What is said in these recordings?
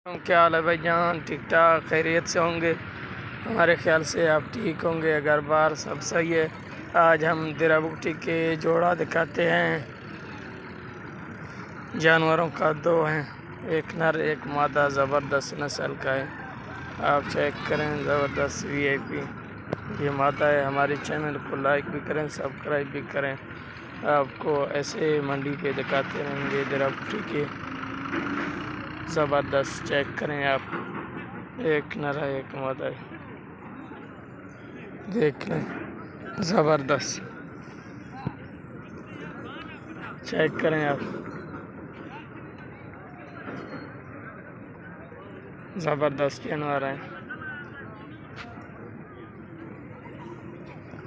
क्या हाल है भाई जान, ठीक ठाक खैरियत से होंगे। हमारे ख्याल से आप ठीक होंगे, अगर बार सब सही है। आज हम दिरा बुगटी के जोड़ा दिखाते हैं। जानवरों का दो हैं, एक नर एक मादा, ज़बरदस्त नस्ल का है। आप चेक करें, ज़बरदस्त वीआईपी ये मादा है। हमारे चैनल को लाइक भी करें, सब्सक्राइब भी करें। आपको ऐसे मंडी पे दिखाते रहेंगे दिरा बुगटी के। ज़बरदस्त चेक करें आप, एक नर है एक मादा है, देख लें ज़बरदस्त चेक करें आप, ज़बरदस्त जानवर है।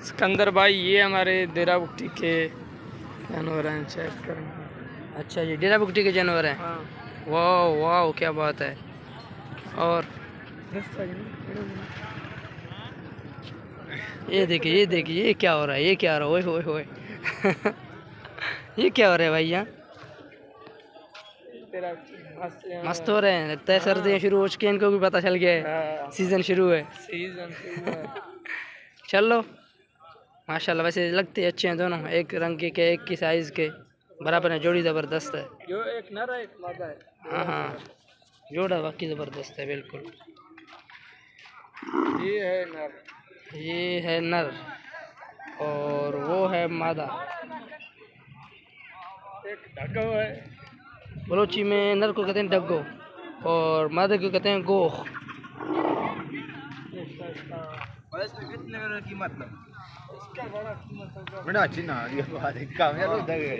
सिकंदर भाई ये हमारे दिरा बुगटी के जानवर हैं, चेक करें। अच्छा, ये डेरा बुगटी के जानवर हैं। हाँ। वाह वाह, क्या बात है। और ये देखिए ये क्या हो रहा है, ये क्या हो रहा है, ओए ओए ओए ये क्या हो रहा है भाई यहाँ। मस्त हो रहे हैं, लगता है सर्दियाँ शुरू हो चुकी हैं, इनको भी पता चल गया है सीजन शुरू है। चलो माशाल्लाह, वैसे लगते अच्छे हैं दोनों, एक रंग के एक की साइज के बराबर है, जोड़ी ज़बरदस्त है। जो एक नर है एक मादा है। हाँ हाँ, जोड़ा बाकी ज़बरदस्त है बिल्कुल। ये है नर और वो है मादा। एक ढगा हुआ है, बलोची में नर को कहते हैं डग्गो और मादा को कहते हैं गोख। कितने कीमत है इसका? बड़ा कीमत होगा, बड़ा चिन्ह ये बात है काम यार उधर है।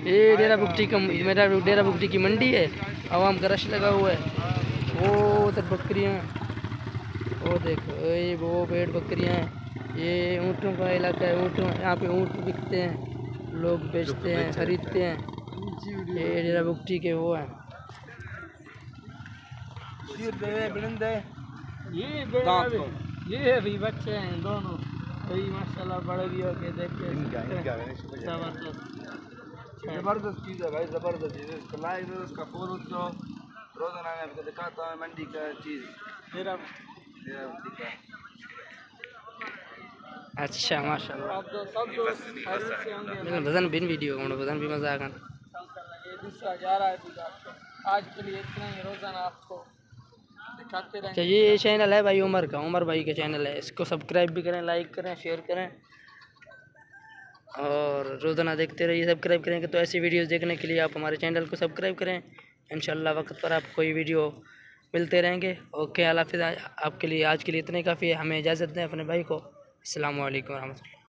ये डेरा बुगटी का, मेरा डेरा बुगटी की मंडी है, आवाम का रश लगा हुआ है। वो उधर बकरियाँ, वो देखो ये वो भेड़ बकरियाँ हैं। ये ऊँटों का इलाका है, ऊँटों यहाँ पे ऊँट बिकते हैं, लोग बेचते हैं खरीदते हैं। ये डेरा बुगटी के वो हैं। ये भी बच्चे हैं दोनों, वही माशाल्लाह बड़े भी हो के देखते जबरदस्त चीज़ है भाई, जबरदस्त चीज़ है। इसका लाइव है, उसका फॉलो तो रोजाना मैं आपको दिखाता हूँ मंडी का चीज़। मेरा अच्छा माशाल्लाह, आप सब दोस्त खैरियत से होंगे। वजन बिन वीडियो वजन भी मजा आगा। ये दूसरा जा रहा है आज के लिए इतना ही, रोजाना आपको दिखाते रहेंगे। अच्छा, ये चैनल है भाई उमर का, उमर भाई का चैनल है, इसको सब्सक्राइब भी करें, लाइक करें, शेयर करें और रोज़ाना देखते रहिए। सब्सक्राइब करेंगे तो ऐसी वीडियोस देखने के लिए आप हमारे चैनल को सब्सक्राइब करें। इंशाल्लाह वक्त पर आपको कोई वीडियो मिलते रहेंगे। ओके, अल्लाह हाफ़िज़। आपके लिए आज के लिए इतना ही काफ़ी है, हमें इजाज़त दें अपने भाई को। अस्सलामु अलैकुम रहमतुल्लाह।